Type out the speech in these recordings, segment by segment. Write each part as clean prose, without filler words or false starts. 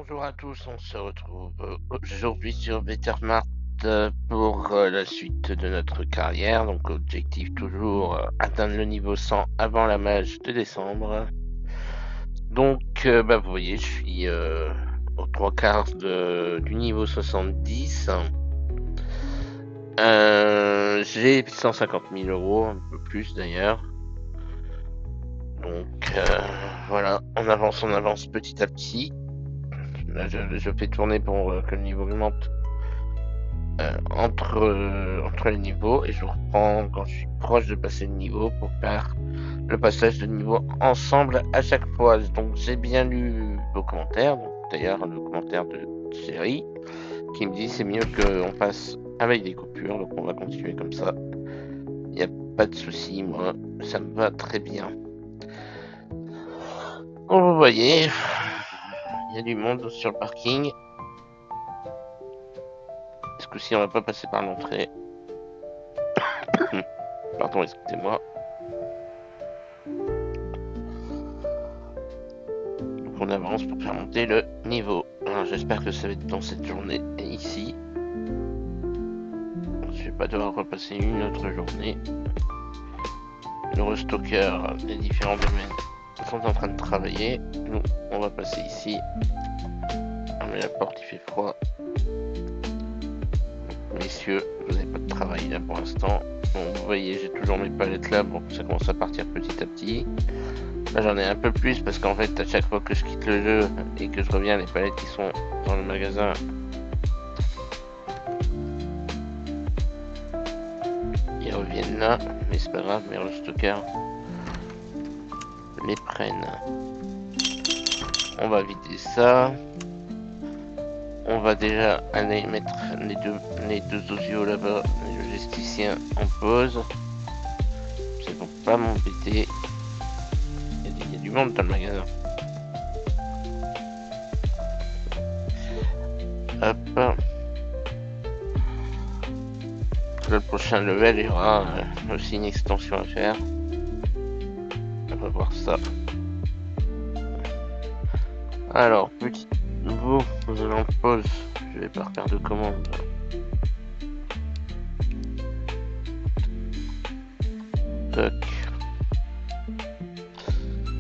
Bonjour à tous, on se retrouve aujourd'hui sur Bettermart pour la suite de notre carrière. Donc objectif toujours atteindre le niveau 100 avant la mage de décembre. Donc vous voyez, je suis aux trois quarts du niveau 70. J'ai 150 000 euros, un peu plus d'ailleurs. Donc voilà, on avance petit à petit. Là, je fais tourner pour que le niveau augmente entre les niveaux et je reprends quand je suis proche de passer le niveau pour faire le passage de niveau ensemble à chaque fois. Donc j'ai bien lu vos commentaires, d'ailleurs le commentaire de Thierry qui me dit c'est mieux qu'on passe avec des coupures, donc on va continuer comme ça. Il n'y a pas de souci, moi ça me va très bien. Bon, vous voyez, il y a du monde sur le parking. Est-ce que si on va pas passer par l'entrée? Pardon, excusez-moi. Donc on avance pour faire monter le niveau. Alors j'espère que ça va être dans cette journée et ici. Je vais pas devoir repasser une autre journée. Le restocker des différents domaines sont en train de travailler. Nous, on va passer ici. Ah mais la porte il fait froid. Messieurs, vous n'avez pas de travail là pour l'instant. Bon, vous voyez, j'ai toujours mes palettes là. Bon, ça commence à partir petit à petit. Là j'en ai un peu plus parce qu'en fait à chaque fois que je quitte le jeu et que je reviens, les palettes qui sont dans le magasin ils reviennent là, mais c'est pas grave, mes restockers les prennent. On va vider ça. On va déjà aller mettre les deux osios là-bas, le gesticien en pause. C'est pour pas m'embêter. Il y a du monde dans le magasin. Hop. Le prochain level, il y aura aussi une extension à faire. On va voir ça. Alors, petit nouveau, vous allez en pause. Je vais pas faire de commande. Toc.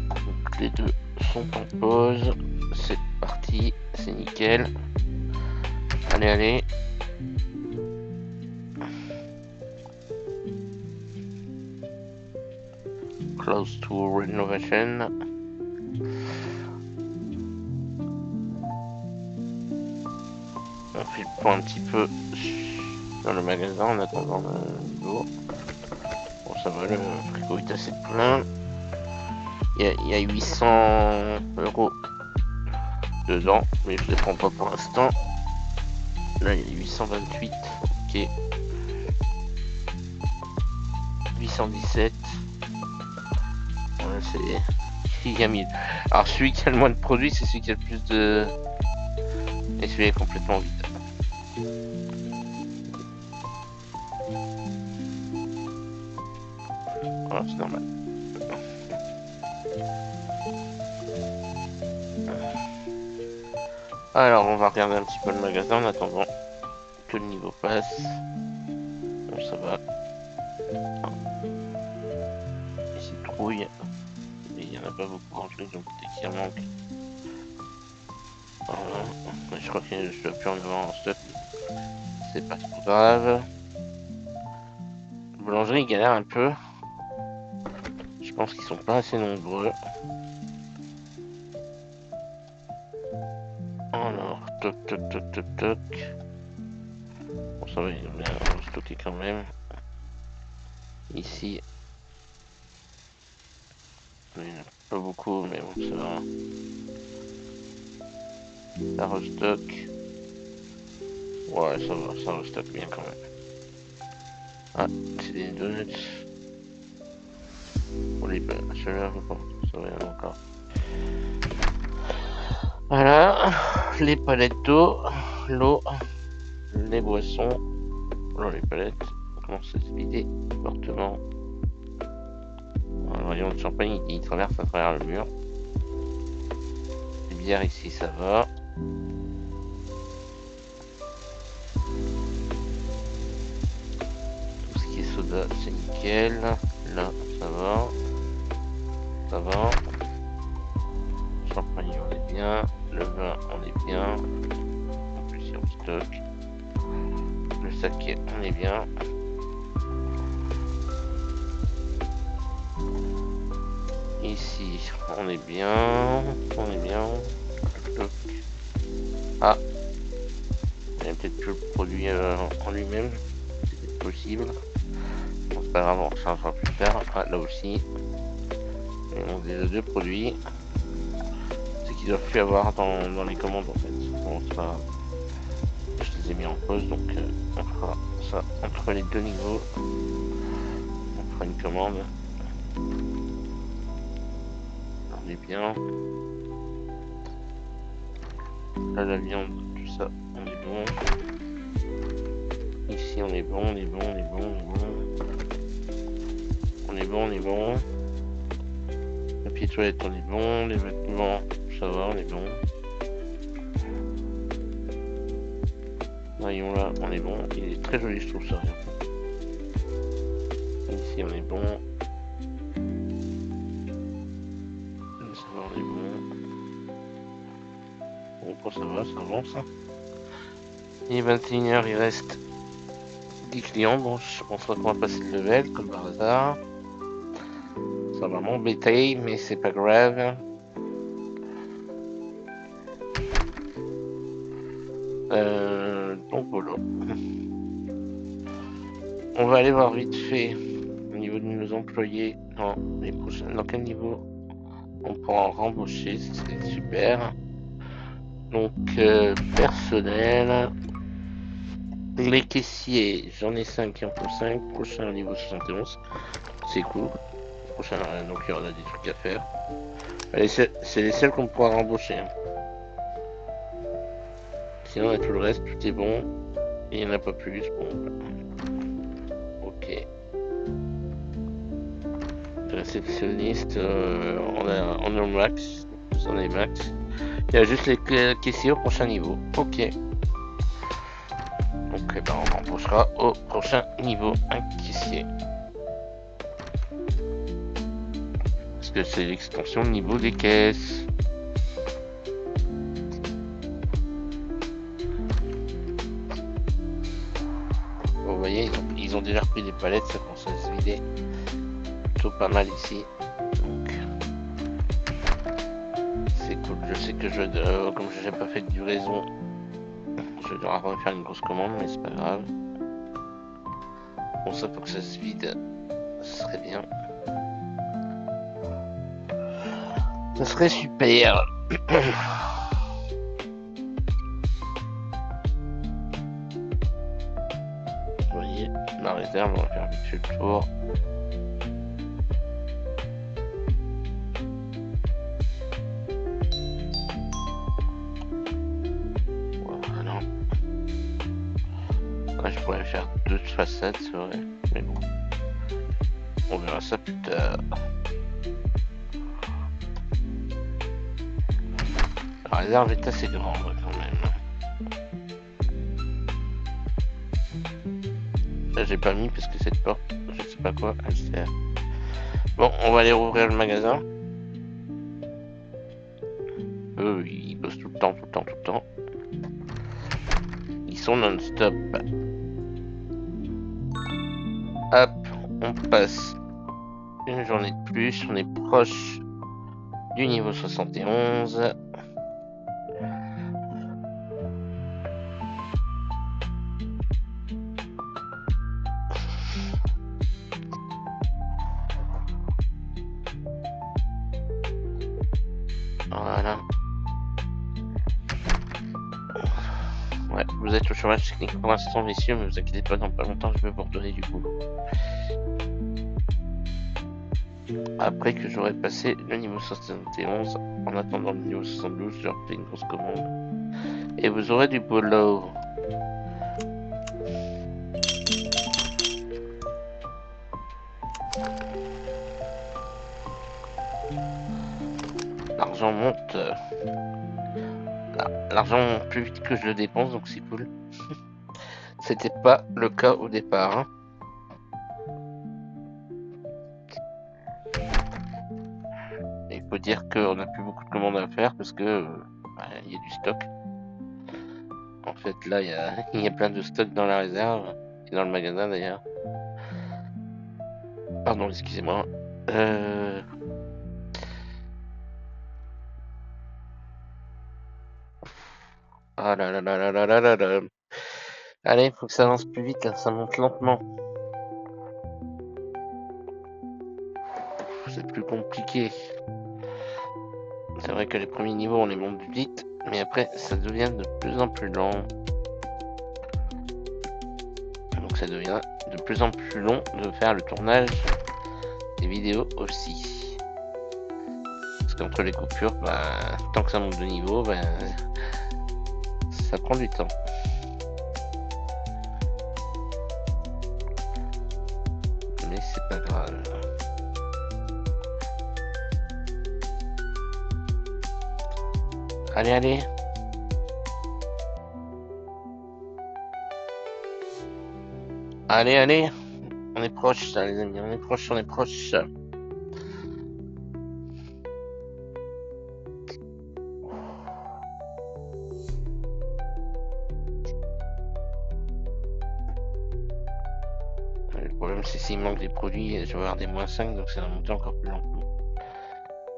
Donc, les deux sont en pause. C'est parti, c'est nickel. Allez, allez. Close to renovation. On fait le point un petit peu dans le magasin en attendant le niveau. Bon, ça va, le frigo est assez plein. Il y a 800 euros dedans, mais je les prends pas pour l'instant. Là, il y a 828. Ok. 817. Ouais, c'est. Il y a 1000. Alors, celui qui a le moins de produits, c'est celui qui a le plus de. Et celui est complètement vide. Voilà, c'est normal. Alors, on va regarder un petit peu le magasin en attendant que le niveau passe. Bon, ça va. Ici, trouille. Mais il n'y en a pas beaucoup en plus, donc dès qu'il en manque. Voilà. Mais je crois que je dois plus en avoir en stock. C'est pas trop grave. La boulangerie galère un peu. Je pense qu'ils sont pas assez nombreux. Alors, toc toc toc toc toc. Bon, ça va, ils ont bien stocké quand même. Ici, il n'y en a pas beaucoup, mais bon, ça va. Ça restock. Ouais, ça restock bien quand même. Ah, c'est des donuts. Pour les ceux-là, ça va, y en a encore. Voilà, les palettes d'eau, l'eau, les boissons. Alors les palettes commencent à se vider fortement. Alors, le rayon de champagne il traverse à travers le mur. Les bières ici ça va. Tout ce qui est soda, c'est nickel. Là, ça va. Ça va. Champagne, on est bien. Le vin, on est bien. En plus, il y a en stock. Le saké, on est bien. Ici, on est bien. On est bien. Ah, il y a peut-être plus le produit en lui-même. C'est peut-être possible. Bon, c'est pas grave, on changera plus tard. Ah, là aussi. Ils ont déjà deux produits. C'est qu'ils doivent plus avoir dans les commandes en fait. Bon, c'est pas grave. Je les ai mis en pause, donc on fera ça entre les deux niveaux. On fera une commande. On est bien. Là, la viande, tout ça, on est bon. Ici, on est bon, on est bon, on est bon, on est bon. On est bon, on est bon. Papier toilette, on est bon. Les vêtements, ça va, on est bon. Rayon là, on est bon. Il est très joli, je trouve ça. Ici, on est bon. Ça va, on est bon. Bon, ça va, ça avance. Il est 21h, il reste 10 clients. Bon, je pense qu'on va passer le level, comme par hasard. Ça va m'embêter, mais c'est pas grave. Donc voilà. On va aller voir vite fait au niveau de nos employés dans quel niveau on pourra en rembaucher, c'est super. Donc personnel, les caissiers, j'en ai 5 qui en font 5, prochain niveau 71, c'est cool. Prochain, donc il y en a des trucs à faire. Allez, c'est les seuls qu'on pourra rembaucher. Hein. Sinon, tout le reste, tout est bon. Il n'y en a pas plus. Bon. Ok. Réceptionniste, on est au max. On est max. Il y a juste les caissiers au prochain niveau. Ok. Donc, ben, on embauchera au prochain niveau un caissier. Parce que c'est l'extension de niveau des caisses. Vous voyez, ils ont déjà repris des palettes, ça commence à se vider. Plutôt pas mal ici. Donc, c'est cool. Je sais que comme je n'ai pas fait de livraison, je vais devoir refaire une grosse commande, mais c'est pas grave. Bon, ça pour que ça se vide, ce serait bien. Ça serait super. Vous voyez, la réserve, on va faire vite fait le tour. Voilà. Ouais, je pourrais faire 2 façades, c'est vrai. Mais bon. On verra ça plus tard. La réserve est assez grande quand même. Là j'ai pas mis parce que cette porte, je sais pas quoi, elle sert. Bon, on va aller rouvrir le magasin. Eux, ils bossent tout le temps, tout le temps, tout le temps. Ils sont non-stop. Hop, on passe une journée de plus. On est proche du niveau 71. Voilà. Ouais, vous êtes au chômage technique pour l'instant, messieurs, mais vous inquiétez pas, dans pas longtemps, je vais vous redonner du boulot. Après que j'aurai passé le niveau 71, en attendant le niveau 72, je refais une grosse commande. Et vous aurez du boulot. L'argent monte. L'argent plus vite que je le dépense, donc c'est cool. C'était pas le cas au départ. Hein. Il faut dire qu'on n'a plus beaucoup de commandes à faire parce que y a du stock. En fait, là, il y a plein de stock dans la réserve et dans le magasin d'ailleurs. Pardon, excusez-moi. Ah là là là là là là là là. Allez, faut que ça avance plus vite, là, ça monte lentement. C'est plus compliqué. C'est vrai que les premiers niveaux, on les monte vite, mais après, ça devient de plus en plus lent. Donc ça devient de plus en plus long de faire le tournage des vidéos aussi. Parce qu'entre les coupures, tant que ça monte de niveau, ça prend du temps. Mais c'est pas grave. Allez, allez. Allez, allez. On est proche, ça, les amis. On est proche, on est proche. Le problème, c'est s'il manque des produits, je vais avoir des -5, donc ça va monter encore plus lentement.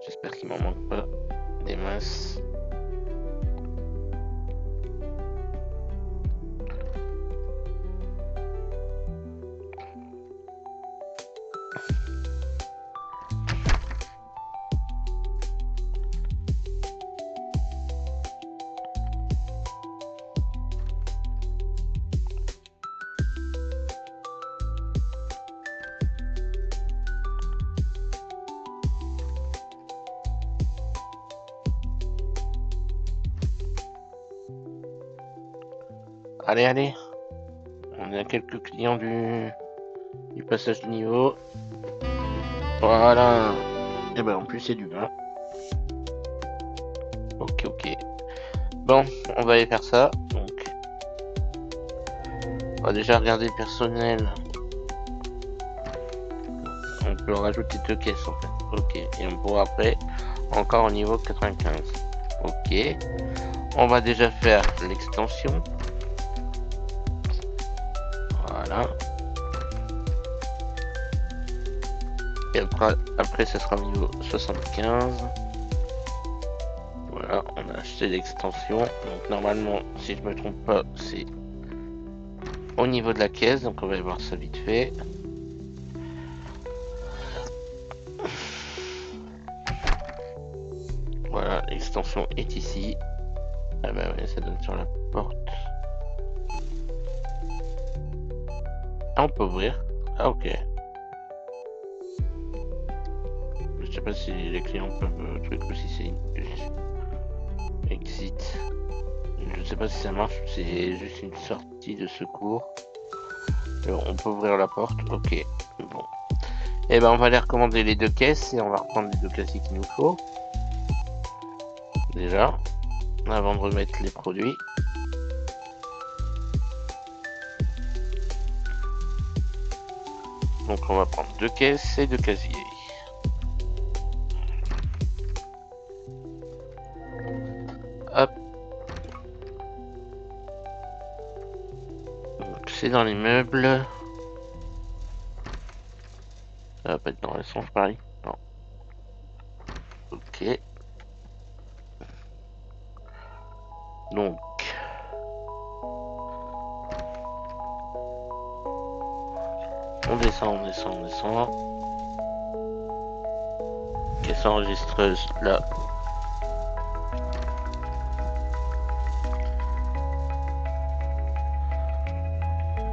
J'espère qu'il m'en manque pas des masses. Allez, allez. On a quelques clients du passage de niveau. Voilà. Et ben en plus c'est du vin. Ok, ok. Bon, on va aller faire ça. Donc, on va déjà regarder le personnel. On peut rajouter 2 caisses en fait. Ok. Et on pourra après encore au niveau 95. Ok. On va déjà faire l'extension. Voilà. Et après ça sera au niveau 75. Voilà, on a acheté l'extension. Donc normalement, si je me trompe pas, c'est au niveau de la caisse. Donc on va voir ça vite fait. Voilà, l'extension est ici. Ah bah ouais, ça donne sur la porte. Ah, on peut ouvrir. Ah ok. Je sais pas si les clients peuvent truc ou si c'est une exit. Je sais pas si ça marche, c'est juste une sortie de secours. Alors, on peut ouvrir la porte, ok. Bon. Et ben on va aller recommander les 2 caisses et on va reprendre les 2 classiques qu'il nous faut. Déjà, avant de remettre les produits. Donc on va prendre 2 caisses et 2 casiers. Hop. Donc c'est dans les meubles. Ça va pas être dans le sens pareil. Non. Ok. Donc. On descend, on descend, on descend. Caisse enregistreuse là.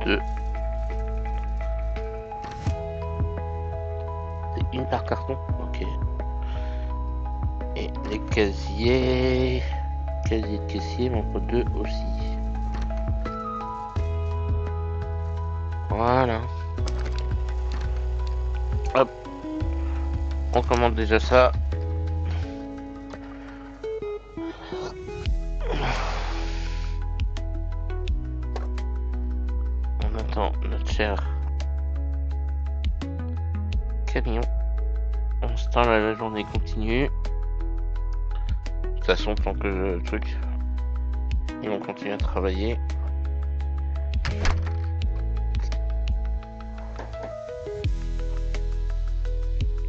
Deux. C'est une par carton. Ok. Et les casiers. Casier de caissier, mais entre 2 aussi. Voilà. Hop. On commande déjà ça. temps, notre cher camion. En ce temps, la journée continue. De toute façon, tant que le truc, ils vont continuer à travailler.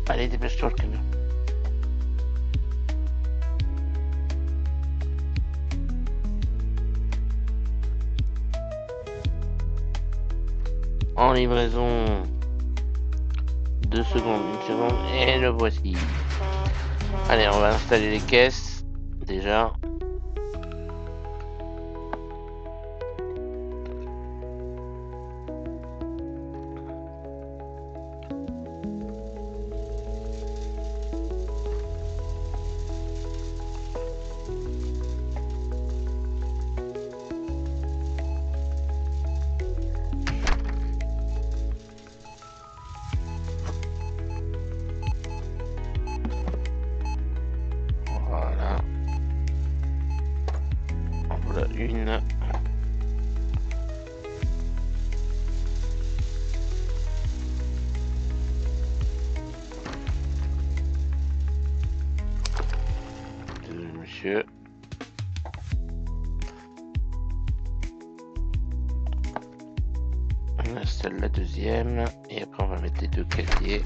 Allez, dépêche-toi le camion. En livraison. 2 secondes, 1 seconde, et le voici. Allez, on va installer les caisses, déjà. Voilà. En voilà une. De monsieur. On installe la deuxième. Et après, on va mettre les 2 casiers.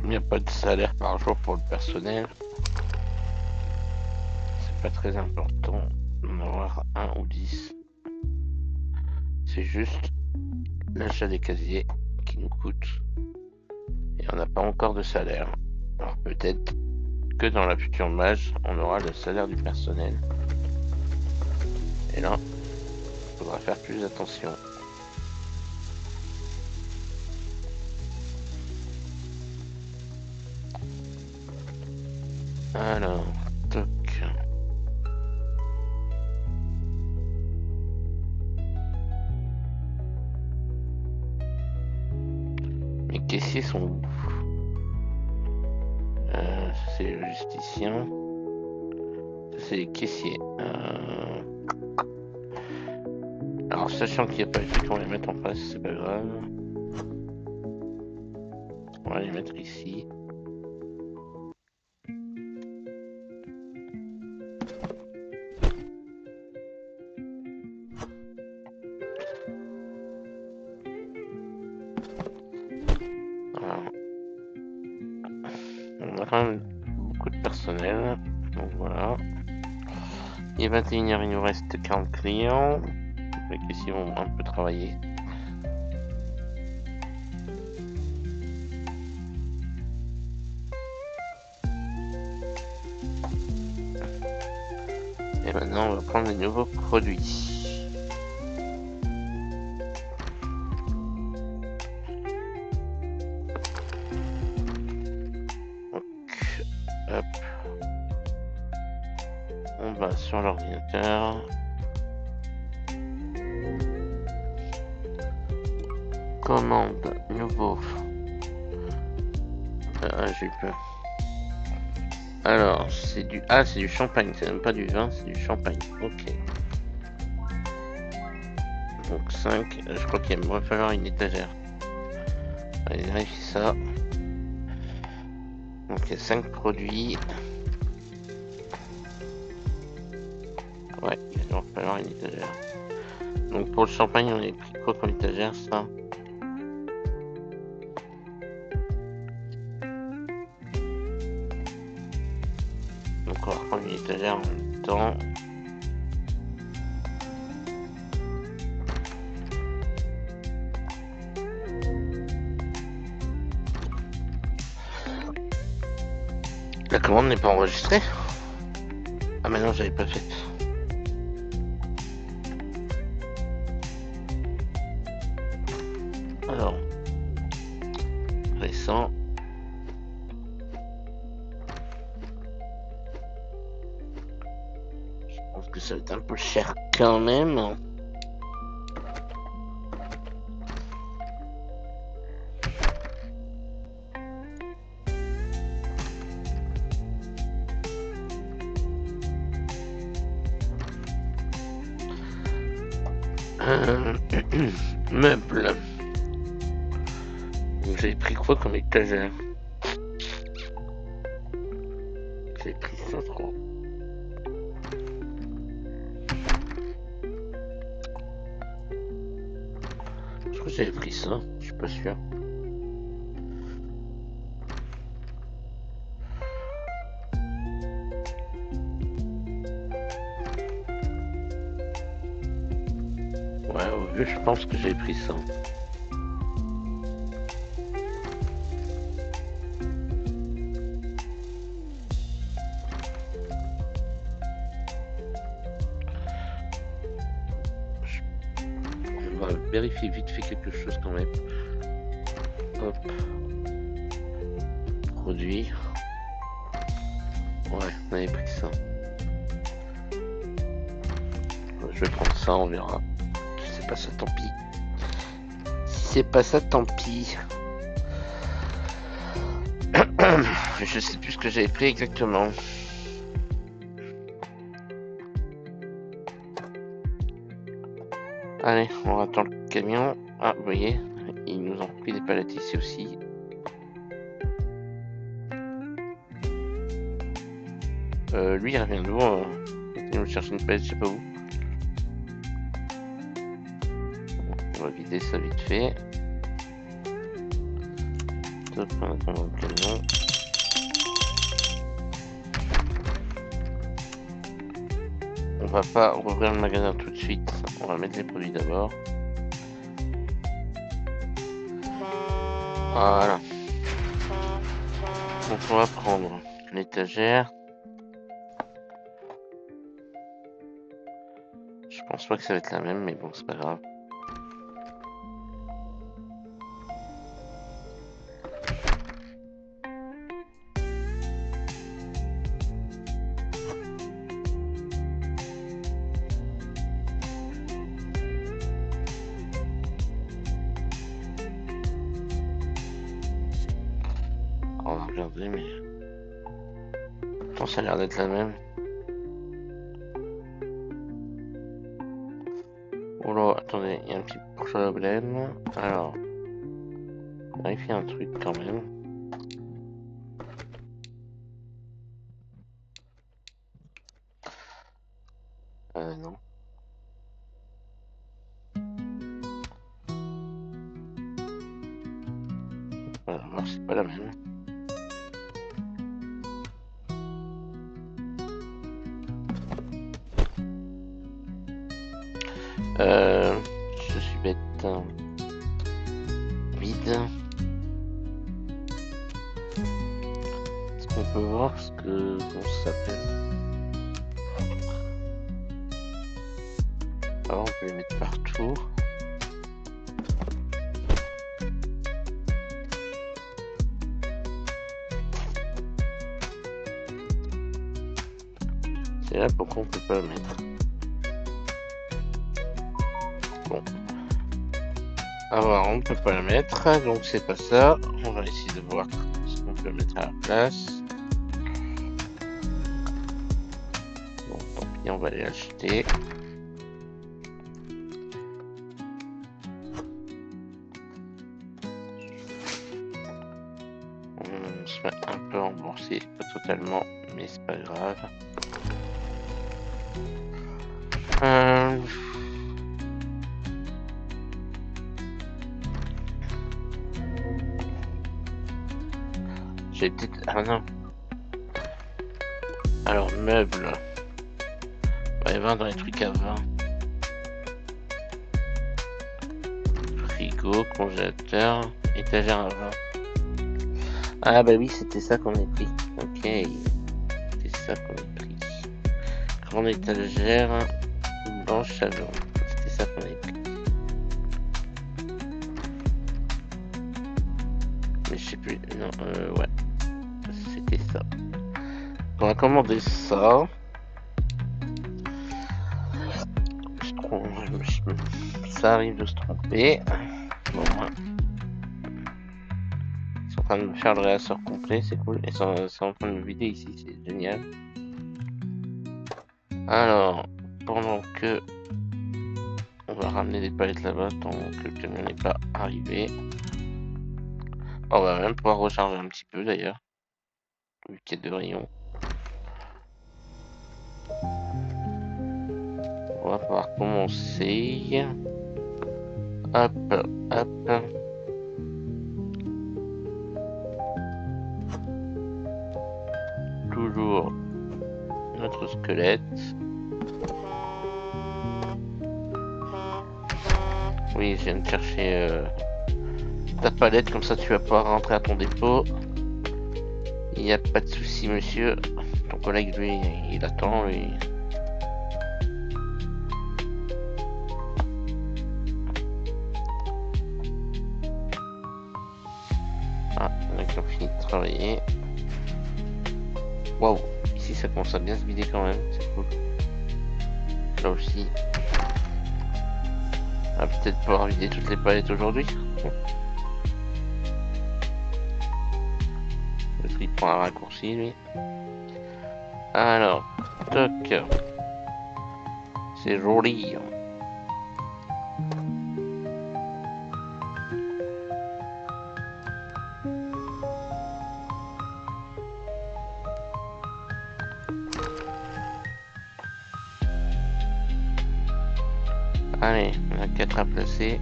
Il n'y a pas de salaire par jour pour le personnel. C'est pas très important d'en avoir 1 ou 10. C'est juste l'achat des casiers qui nous coûte. Et on n'a pas encore de salaire. Alors peut-être que dans la future mage, on aura le salaire du personnel. Et là, il faudra faire plus attention. Alors, toc. Mes caissiers sont où? C'est le justicien. Ça, c'est les caissiers. Alors, sachant qu'il n'y a pas de trucs, on va les mettre en face, c'est pas grave. On va les mettre ici. Voilà. On a quand même beaucoup de personnel. Donc voilà. Il est 21h, il nous reste 40 clients. Les caissiers vont un peu travailler. Et maintenant, on va prendre les nouveaux produits. Donc, hop. On va sur l'ordinateur. Commande, nouveau. J'ai eu peur. Alors, c'est du... Ah, c'est du champagne, c'est même pas du vin, c'est du champagne. Ok. Donc 5, je crois qu'il va me falloir une étagère. Allez, vérifier ça. Donc il y a 5 produits. Ouais, il va me falloir une étagère. Donc pour le champagne, on a pris quoi comme étagère, ça? Donc on va reprendre une étagère en même temps. La commande n'est pas enregistrée? Ah mais non, j'avais pas fait. récent. Je pense que ça va être un peu cher quand même. Meuble. J'ai pris quoi comme étagère? J'ai pris ça, je crois. Je crois que j'avais pris ça, je suis pas sûr. Ouais, au vu, je pense que j'ai pris ça. On va vérifier vite fait quelque chose quand même. Hop. Produit. Ouais, on avait pris ça. Je vais prendre ça, on verra. Si c'est pas ça, tant pis. Si c'est pas ça, tant pis. Je sais plus ce que j'avais pris exactement. Allez, on attend le camion. Ah, vous voyez, ils nous ont pris des palettes ici aussi. Lui, il revient d'où il nous cherche une palette, je sais pas où. On va vider ça vite fait. Top, on attend le camion. On va pas rouvrir le magasin tout de suite. On va mettre les produits d'abord. Voilà. Donc on va prendre l'étagère. Je pense pas que ça va être la même, mais bon, c'est pas grave. On va regarder, mais... Attends, ça a l'air d'être la même. Oh là, attendez, il y a un petit problème. Alors, vérifier un truc quand même. Non. Voilà, alors c'est pas la même. Je suis bête. Vide. Est-ce qu'on peut voir ce que comment ça s'appelle? Alors on peut les mettre partout. C'est là pourquoi on peut pas le mettre. Bon. Alors on ne peut pas le mettre, donc c'est pas ça. On va essayer de voir ce qu'on peut mettre à la place. Bon, tant pis, on va les acheter. On se fait un peu rembourser, pas totalement, mais c'est pas grave. J'ai peut-être... Ah non. Alors, meubles. On va y vendre les trucs à 20. Frigo, congélateur, étagère à 20. Ah bah oui, c'était ça qu'on a pris. Ok. C'était ça qu'on a pris. Grande étagère, blanche à 20. C'était ça qu'on a pris. Mais je sais plus. Non, ouais. C'était ça. On va commander ça. Ça arrive de se tromper. Bon, ouais. Ils sont en train de me faire le réassort complet, c'est cool. Et c'est en train de me vider ici, c'est génial. Alors, pendant que on va ramener des palettes là-bas, tant que le camion n'est pas arrivé. On va même pouvoir recharger un petit peu d'ailleurs, vu qu'il y a 2 rayons. On va pouvoir commencer. Hop, hop. Toujours notre squelette. Oui, je viens de chercher ta palette, comme ça tu vas pouvoir rentrer à ton dépôt. Il n'y a pas de souci, monsieur. Ton collègue, lui, il attend, lui. Ah, on a fini de travailler. Waouh, ici ça commence à bien se vider quand même, c'est cool. Là aussi. On va peut-être pouvoir vider toutes les palettes aujourd'hui. Le tri prend un raccourci, lui. Alors, toc. C'est joli. Allez, on a 4 à placer.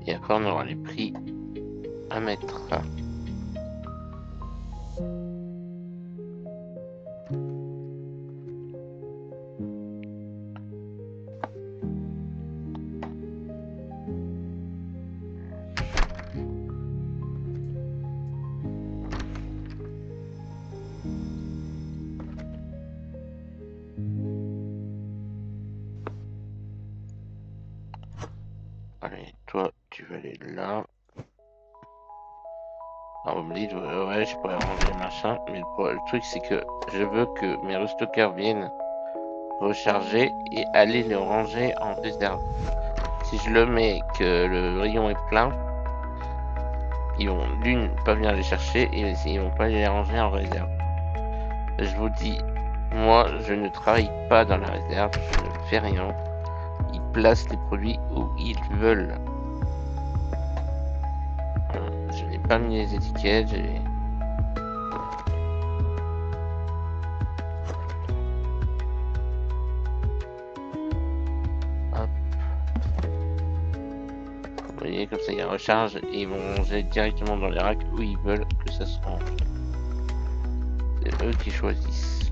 Et après, on aura les prix à mettre. Allez, toi, tu vas aller là. Alors, vous me dites, ouais, je pourrais ranger machin, mais le truc, c'est que je veux que mes restockers viennent recharger et aller le ranger en réserve. Si je le mets que le rayon est plein, ils vont d'une pas venir les chercher et ils vont pas les ranger en réserve. Je vous dis, moi, je ne travaille pas dans la réserve, je ne fais rien. Ils placent les produits où ils veulent. Je n'ai pas mis les étiquettes, hop. Vous voyez, comme ça, ils rechargent et ils vont ranger directement dans les racks où ils veulent que ça se range. C'est eux qui choisissent.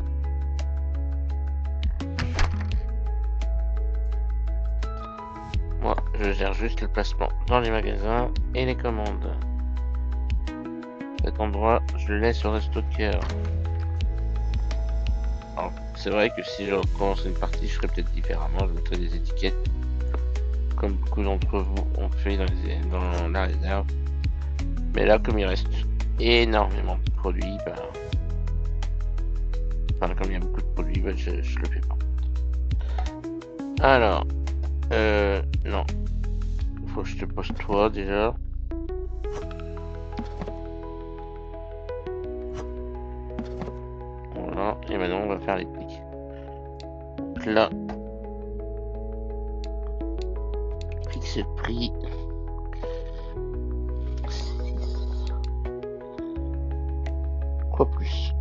Moi, je gère juste le placement dans les magasins et les commandes. Cet endroit, je le laisse au restocker. Alors, c'est vrai que si je recommence une partie, je ferais peut-être différemment. Je mettrais des étiquettes, comme beaucoup d'entre vous ont fait dans la réserve. Mais là, comme il reste énormément de produits, comme il y a beaucoup de produits, je le fais pas. Alors, non. Faut que je te pose toi déjà. Voilà, et maintenant on va faire les prix. Donc là, fixe le prix. 6. Quoi plus?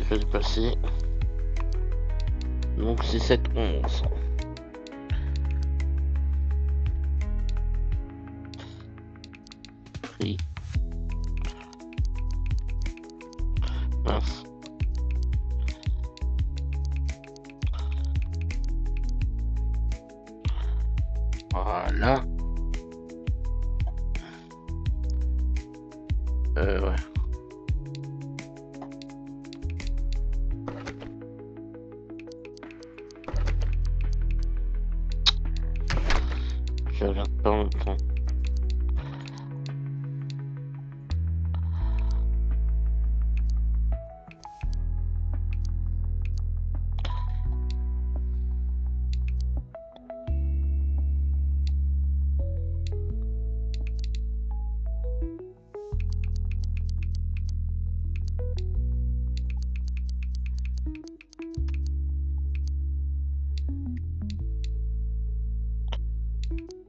je vais passer. Donc c'est 7-11. Free. Mince. Voilà. Ouais. Je regarde pas longtemps.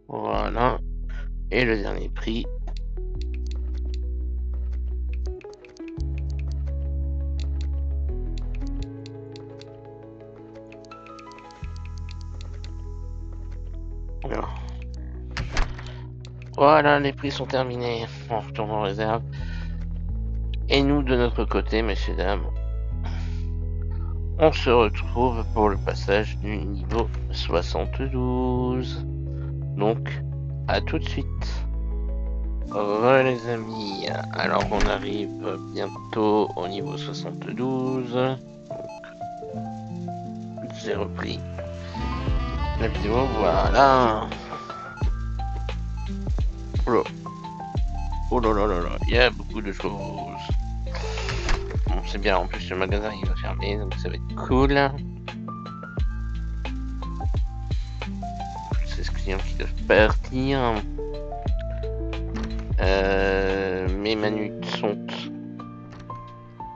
Voilà. Et le dernier prix. Alors. Voilà, les prix sont terminés. On retourne en réserve. Et nous, de notre côté, messieurs, dames, on se retrouve pour le passage du niveau 72. Donc, à tout de suite. Voilà les amis, alors on arrive bientôt au niveau 72. Donc, j'ai repris la vidéo, voilà. Oh là là là là, il y a beaucoup de choses. Bon, c'est bien, en plus le magasin il va fermer, donc ça va être cool. C'est ce clients qui doivent partir. Mes manutes sont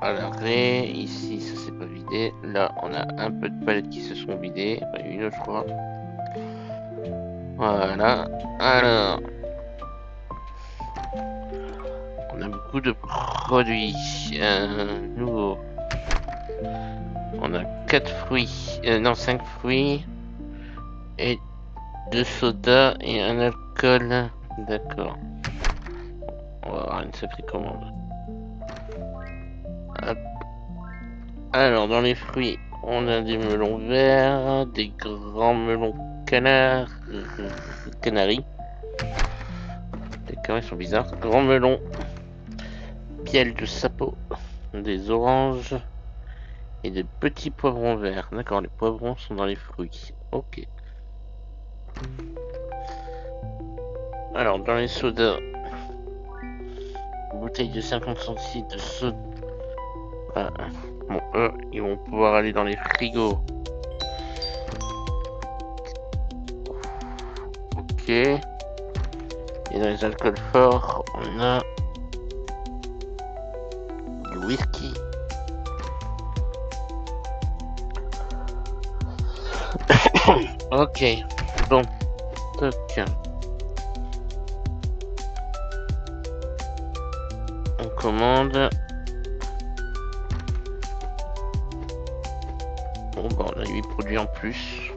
à l'arrêt. Ici, ça s'est pas vidé. Là, on a un peu de palettes qui se sont vidées. Enfin, une autre fois. Voilà. Alors, on a beaucoup de produits nouveaux. On a 4 fruits, non 5 fruits et 2 sodas et un alcool. D'accord. On va avoir une sacrée commande. Hop. Alors, dans les fruits, on a des melons verts, des grands melons canaris. D'accord, ils sont bizarres. Grands melons, piel de sapot, des oranges et des petits poivrons verts. D'accord, les poivrons sont dans les fruits. Ok. Alors, dans les sodas, bouteille de 50 centilitres de soda. Bon, eux, ils vont pouvoir aller dans les frigos. Ok. Et dans les alcools forts, on a du whisky. Ok. Bon. Toc. On commande. Bon, bah, on a 8 produits en plus.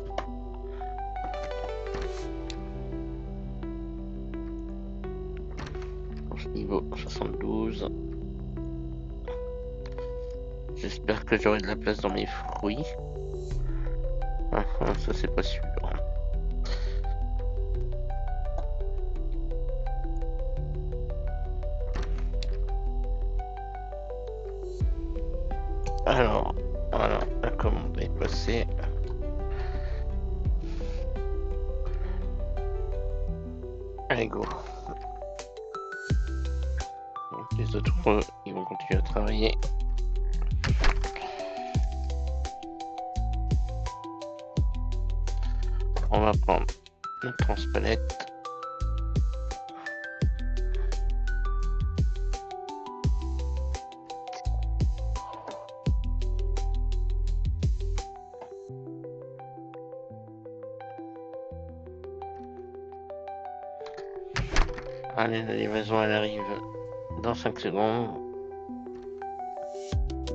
Niveau 72. J'espère que j'aurai de la place dans mes fruits. Ah, ça c'est pas sûr. Alors, voilà, la commande est passée. Allez, go. Donc, les autres, ils vont continuer à travailler. On va prendre une transpalette. Allez, la livraison elle arrive dans 5 secondes.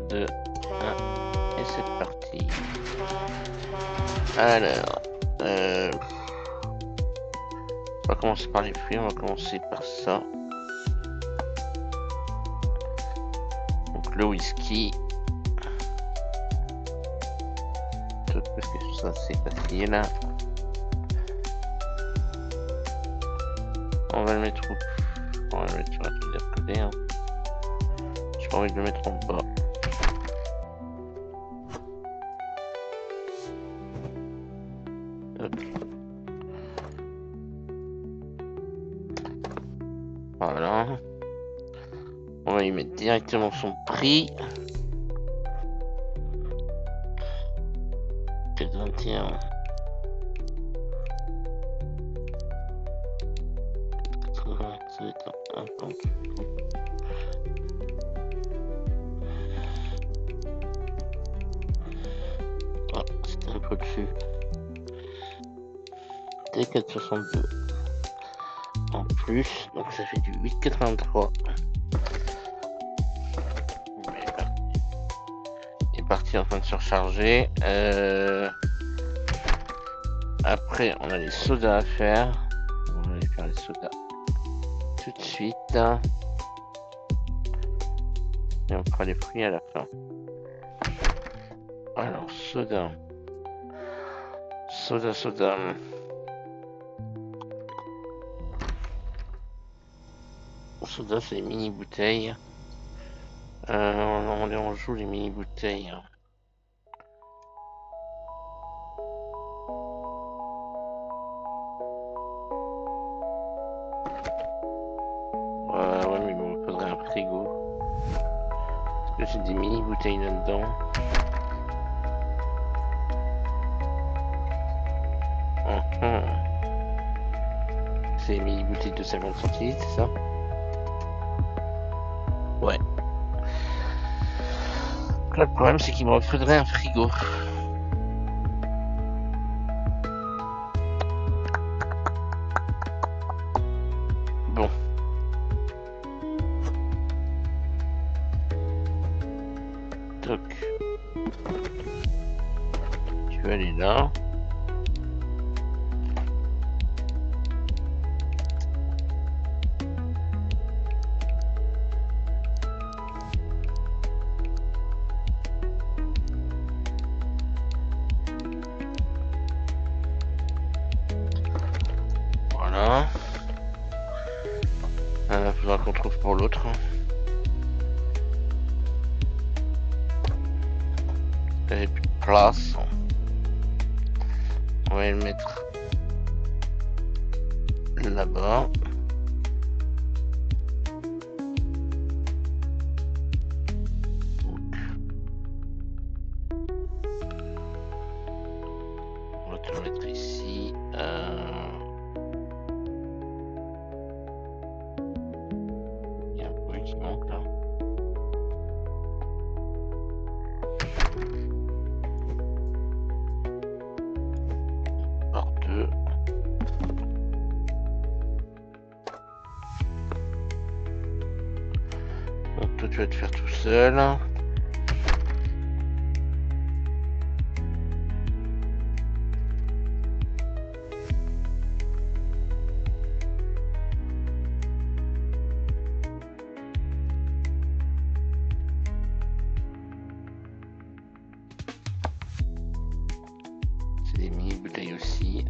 2, 1. c'est parti. Alors, on va commencer par les fruits, on va commencer par ça. Donc le whisky. Parce que ça c'est facile. On va le mettre où? On va le mettre sur la truc d'à côté. Hein. J'ai pas envie de le mettre en bas. Hop. Voilà. On va y mettre directement son prix. 21. 87. Ah, c'était un peu dessus. C'était 4,62. En plus, donc ça fait du 8,83. Il est parti en train de se recharger. Après, on a les sodas à faire. On va aller faire les sodas tout de suite. Et on fera les fruits à la fin. Alors, soda. Soda. Soda, c'est les mini bouteilles. On joue les mini bouteilles. Ouais, mais il me faudrait un frigo. Parce que j'ai des mini bouteilles là-dedans. C'est les mini bouteilles de 50 centilitres, c'est ça? Ouais. Là, le problème, c'est qu'il me faudrait un frigo. Bon. Toc. Tu vas aller là. Voilà. Il faudra qu'on trouve pour l'autre. Il n'y avait plus de place. On va le mettre là-bas. On va te le mettre ici. Il y a un bruit qui manque là. Par deux. Donc toi tu vas te faire tout seul. C'est des mini bouteilles aussi.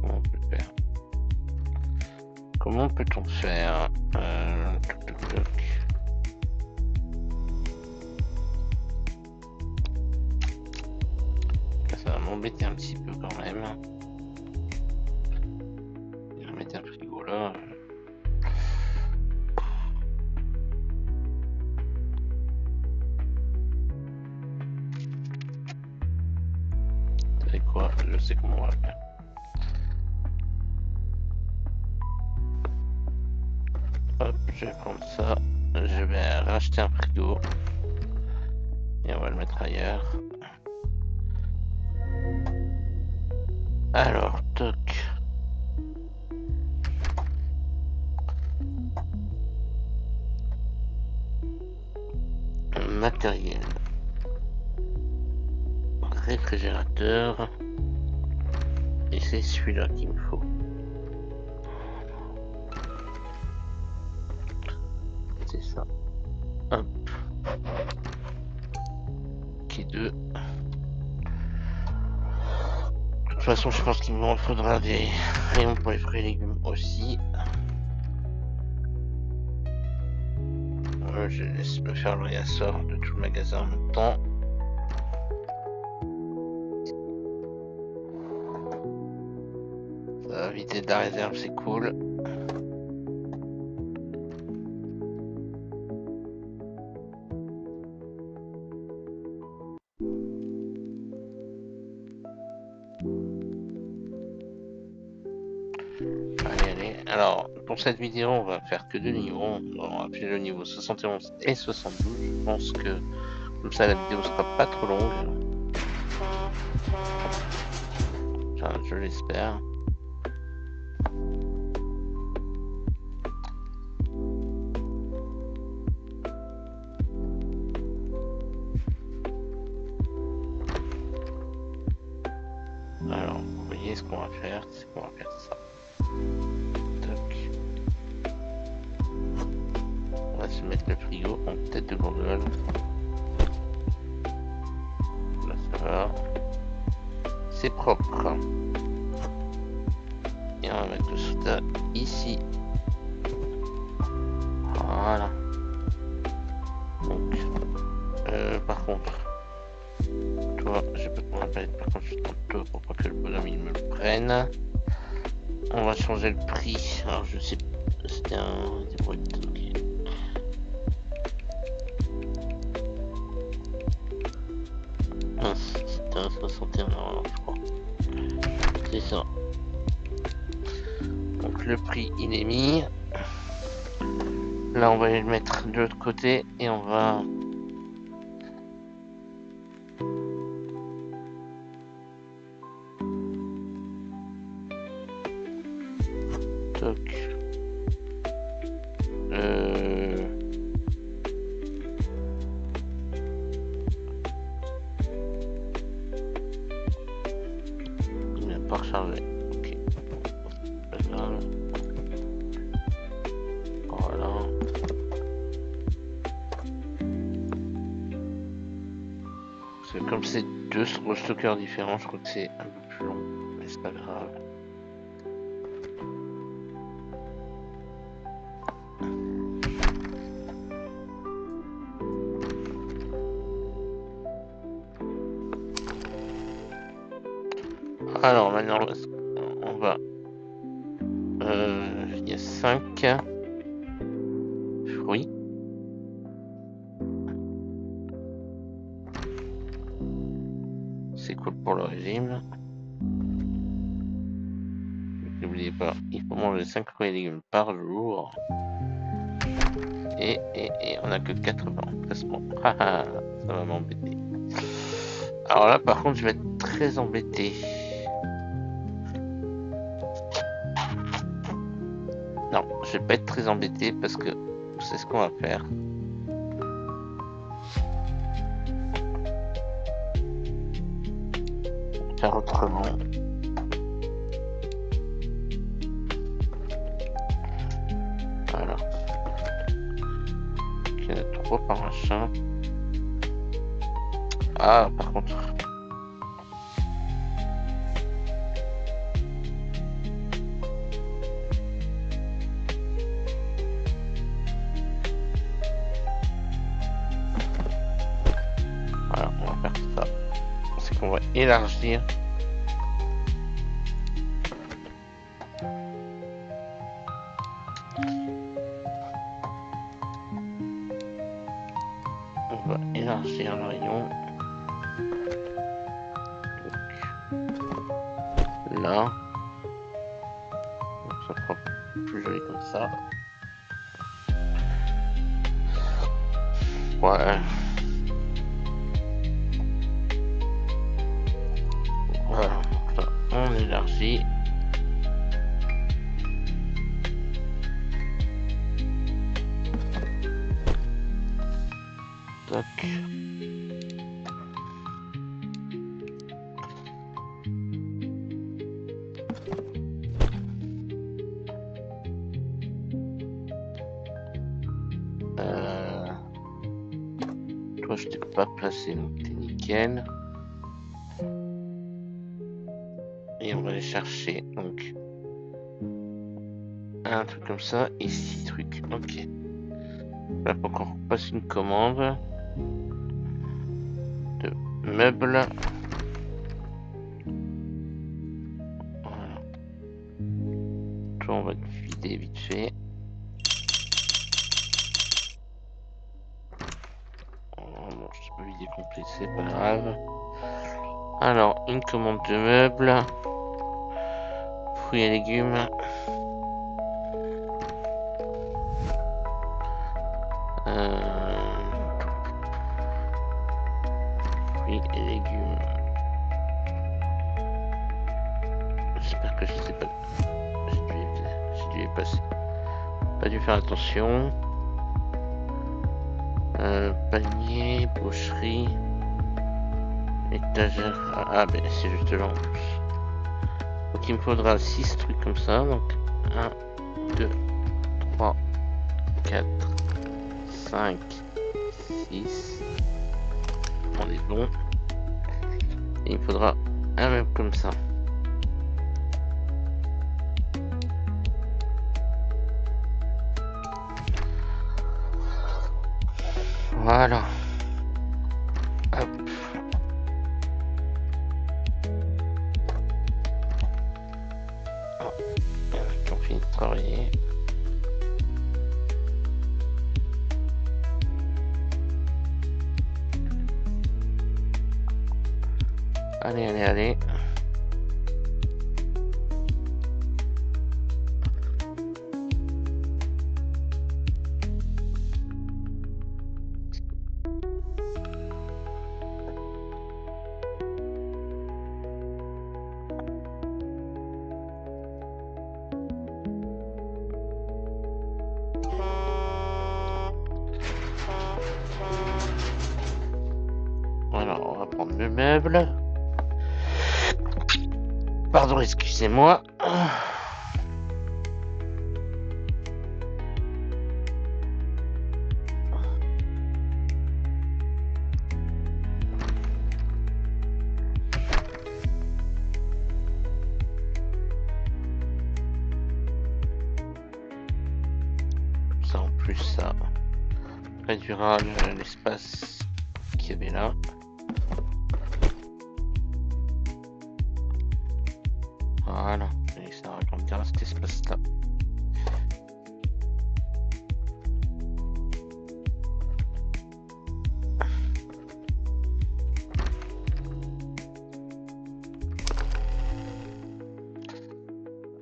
Comment on peut faire? Comment peut-on faire? Toc. Ça va m'embêter un petit peu quand même. Je vais mettre un frigo là. Vous savez quoi? Je sais comment on va faire. Hop, je vais prendre ça. Je vais racheter un frigo. Et on va le mettre ailleurs. Alors, toc. Matériel. réfrigérateur. Et c'est celui-là qu'il me faut. C'est ça. Hop. Qui 2. De toute façon, je pense qu'il m'en faudra des rayons pour les fruits et légumes aussi. Je laisse me faire le réassort de tout le magasin en même temps. Ça va vider de la réserve, c'est cool. Allez. Alors, pour cette vidéo, on va faire que 2 niveaux. On va faire le niveau 71 et 72. Je pense que comme ça, la vidéo sera pas trop longue. Enfin, je l'espère. Alors, vous voyez ce qu'on va faire, c'est qu'on va faire ça. Toc. On va se mettre le frigo en tête de gondole. Là, ça va. C'est propre. Et on va mettre le soda ici. Voilà. Donc, par contre, toi, je peux prendre la palette. Par contre, je tente toi pour pas que le bonhomme il me le prenne. On va changer le prix. Alors, je sais pas. C'était un des boîtes. Ok. C'était un 61 €, je crois. C'est ça. Donc, le prix il est mis. Là, on va aller le mettre de l'autre côté et on va. Toc. Il n'a pas rechargé. Ok. Voilà. Parce que comme c'est 2 stockers différents, je crois que c'est un peu plus long. Mais c'est pas grave. Alors maintenant, on va. Il y a 5 fruits. C'est cool pour le régime. N'oubliez pas, il faut manger 5 fruits et légumes par jour. Et on a que 4 empressement. Ça va m'embêter. Alors là, par contre, je vais être très embêté. Non, je vais pas être très embêté parce que c'est ce qu'on va faire. Faire autrement. Voilà. Il y en a 3 par machin. Ah, par contre. Voilà, on va faire ça. C'est qu'on va élargir. On va élargir le rayon. Donc, là. Donc, ça sera plus joli comme ça. Ouais. Voilà. Donc là, on élargit. Tac. Toi, je t'ai pas placé, donc t'es nickel. Et on va aller chercher, donc, un truc comme ça et 6 trucs. Ok. Là, faut qu'on repasse une commande de meubles. Voilà. Toi, on va te vider vite fait. Oh, bon, je peux vider complet, c'est pas grave. Alors, une commande de meubles. Fruits et légumes. Fruits et légumes. J'espère que je sais pas. J'ai dû y passer. Pas dû faire attention. Panier, boucherie, étagère. Ah, ben c'est juste là en plus. Donc il me faudra 6 trucs comme ça. Donc 1, 2, 3, 4, 5, 6. On est bon. Et il me faudra un meuble comme ça. Voilà. Hop. Oh. Il y en a qui ont fini de travailler. Allez, allez, allez. Voilà, on va prendre le meuble. Pardon, excusez-moi. Ça en plus, ça réduira l'espace qu'il y avait là. Voilà, et ça agrandira cet espace-là.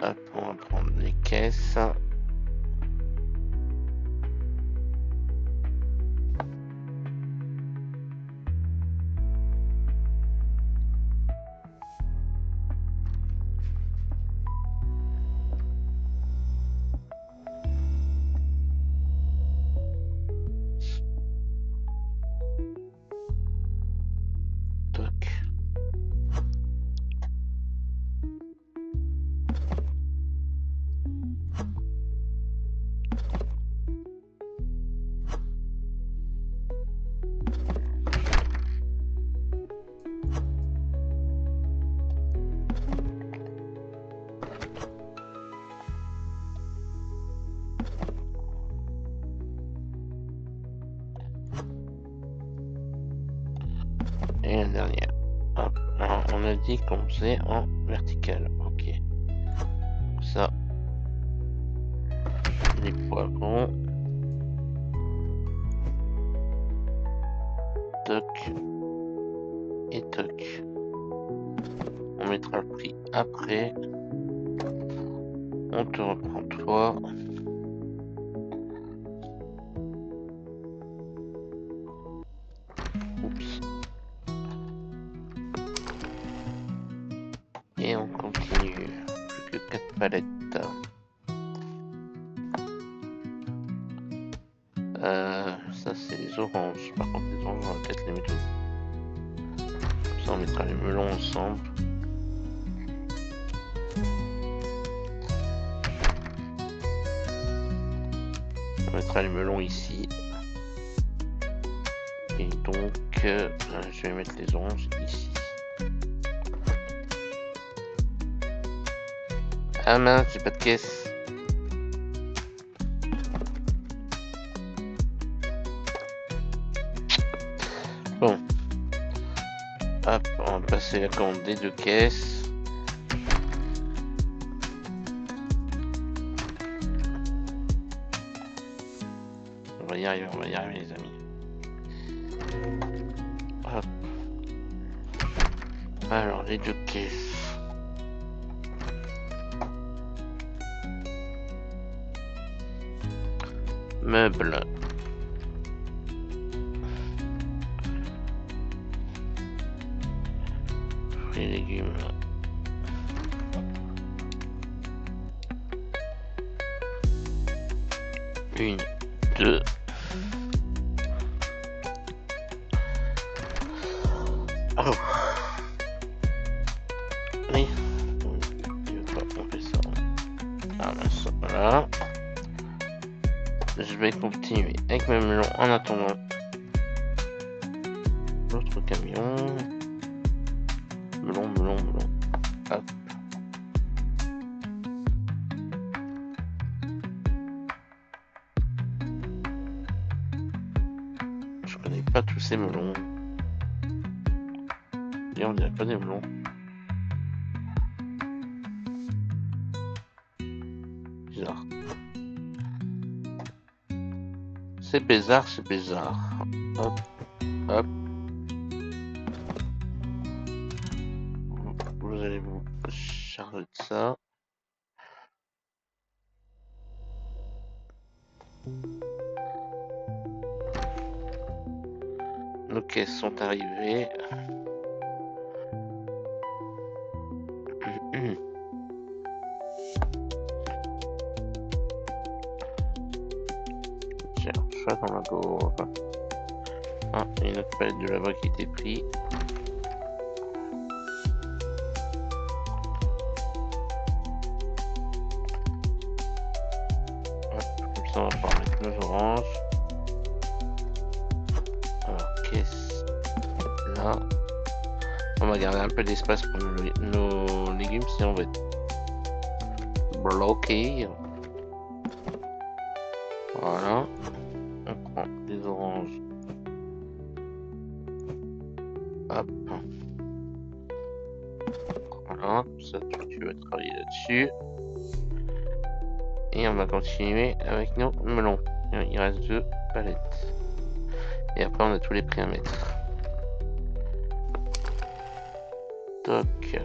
Hop, on va prendre les caisses. Toc. Et la dernière. Hop. Alors, on a dit qu'on faisait en vertical. Ok. Ça. Les poivrons. Toc. Et toc. On mettra le prix après. On te reprend toi. Oups. Et on continue. Plus que 4 palettes. Ça c'est les oranges. Par contre les oranges on va peut-être les mettre au... Comme ça on mettra les melons ensemble. On mettra les melons ici. Et donc, je vais mettre les oranges ici. Ah mince, j'ai pas de caisse. Bon. Hop, on va passer la commande des 2 caisses. On va y arriver les amis. Hop. Alors, les 2 caisses. Meubles. Fruits et légumes. Une, 2. Oh. Oui. On fait ça. Ah mince, voilà. Je vais continuer avec mes melons en attendant l'autre camion. Melon. Hop. Je connais pas tous ces melons. Et on dirait pas des melons. Bizarre. C'est bizarre. Hop. Vous allez vous charger de ça. Nos caisses sont arrivées. J'ai un chat dans la gorge. Ah, il y a une autre palette de là-bas qui était prise. Comme ça, on va pouvoir mettre nos oranges. Alors, caisse là. On va garder un peu d'espace pour nos légumes, sinon on va être bloqué. Voilà. On prend des oranges. Hop. Voilà. Ça, tu vas travailler là-dessus. Et on va continuer avec nos melons. Il reste 2 palettes. Et après, on a tous les prix à mettre. Toc.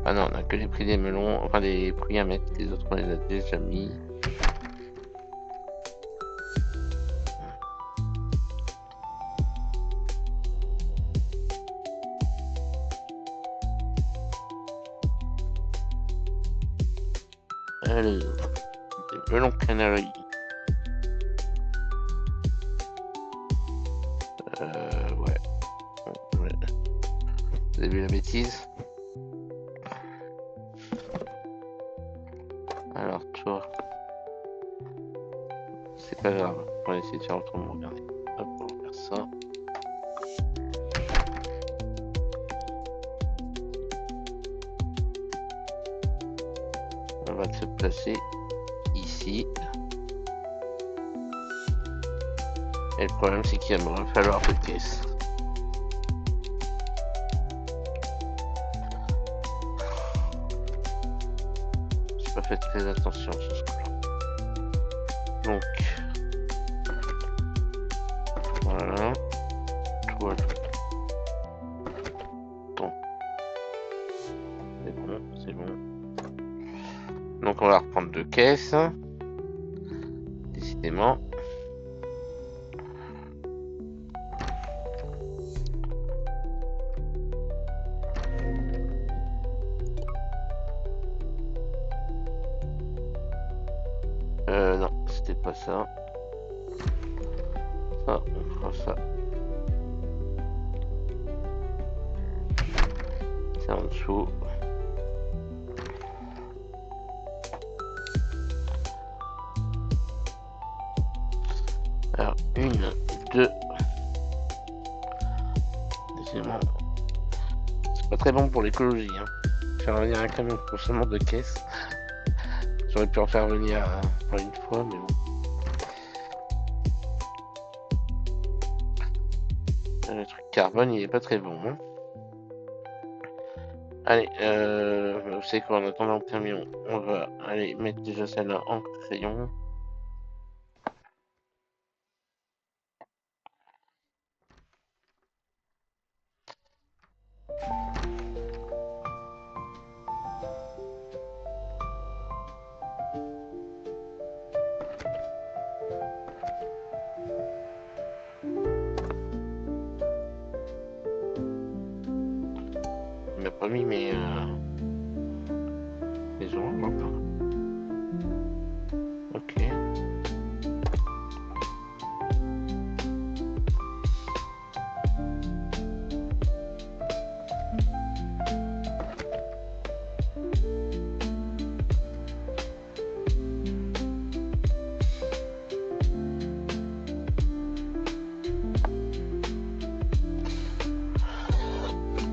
Ah non, on a que les prix des melons, enfin les prix à mettre, les autres on les a déjà mis. Allez, des melons canaries. Ouais. Vous avez vu la bêtise? Alors toi, c'est pas grave, on va essayer de faire autrement, regardez. Hop, on va faire ça. On va se placer ici. Et le problème c'est qu'il va me falloir 2 caisses. J'ai pas fait très attention sur ce coup-là. Donc voilà. Toile. Bon. C'est bon. Donc on va reprendre 2 caisses. Décidément. Non, c'était pas ça. Ça, on fera ça. C'est en dessous. 2. Décidément, c'est pas très bon pour l'écologie. Hein. Faire venir un camion pour seulement 2 caisses. J'aurais pu en faire venir une fois, mais bon. Le truc carbone, il est pas très bon. Hein. Allez, vous savez quoi, en attendant le camion, on va aller mettre déjà celle-là en crayon. Il m'a pas mis mes oranges encore. Ok.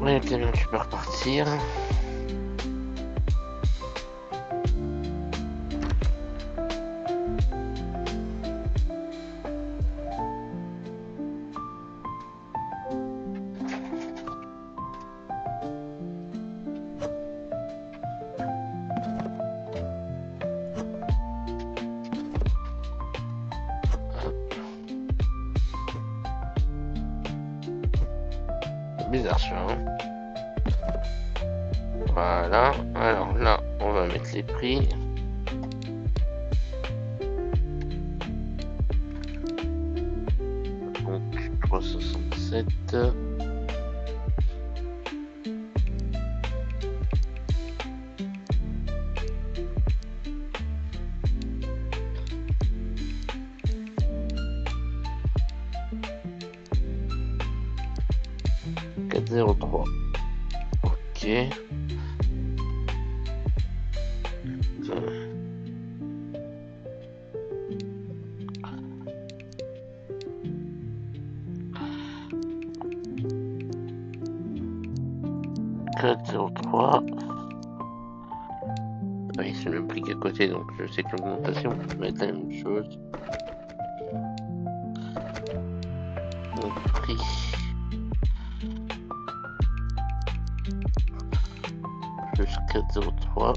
Ouais, le camion, tu peux repartir. Bizarre celui-là. Hein. Voilà. Alors là, on va mettre les prix. Donc 367. $4,03. Ok. $4,03. Oui, c'est le même prix qu'à côté, donc je sais que l'augmentation va être la même chose. Donc prix. Plus 4,03.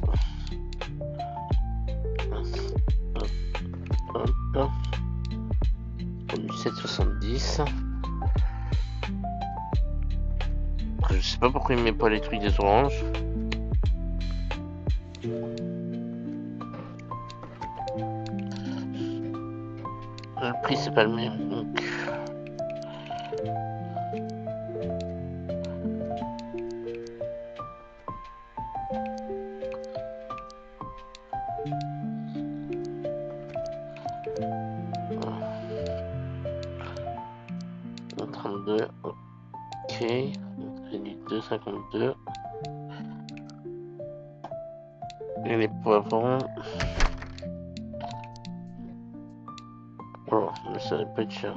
Hop. Du 7,70. Je sais pas pourquoi il met pas les trucs des oranges. Le prix c'est pas le même, donc. Ok, crédit 2,52. Et les poivrons. Oh, mais ça va pas être cher.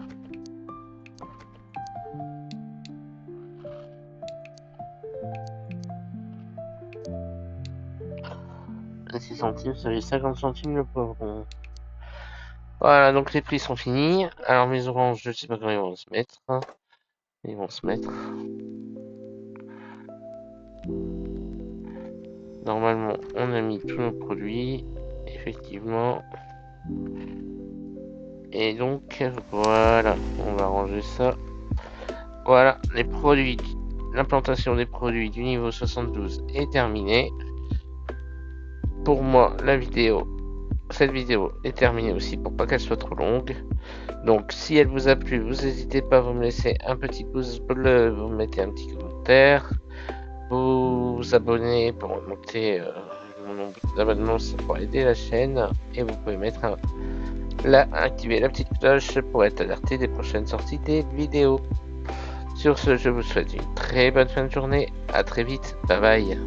À 6 centimes, ça fait 50 centimes le poivron. Voilà, donc les prix sont finis. Alors mes oranges, je sais pas quand ils vont se mettre. Ils vont se mettre. Normalement, on a mis tous nos produits. Effectivement. Et donc, voilà. On va ranger ça. Voilà, les produits. L'implantation des produits du niveau 72 est terminée. Pour moi, cette vidéo est terminée aussi pour pas qu'elle soit trop longue. Donc si elle vous a plu, vous n'hésitez pas à vous me laisser un petit pouce bleu, vous mettez un petit commentaire, vous abonnez pour monter mon nombre d'abonnements, ça pourra aider la chaîne, et vous pouvez mettre activer la petite cloche pour être alerté des prochaines sorties des vidéos. Sur ce, je vous souhaite une très bonne fin de journée, à très vite, bye bye.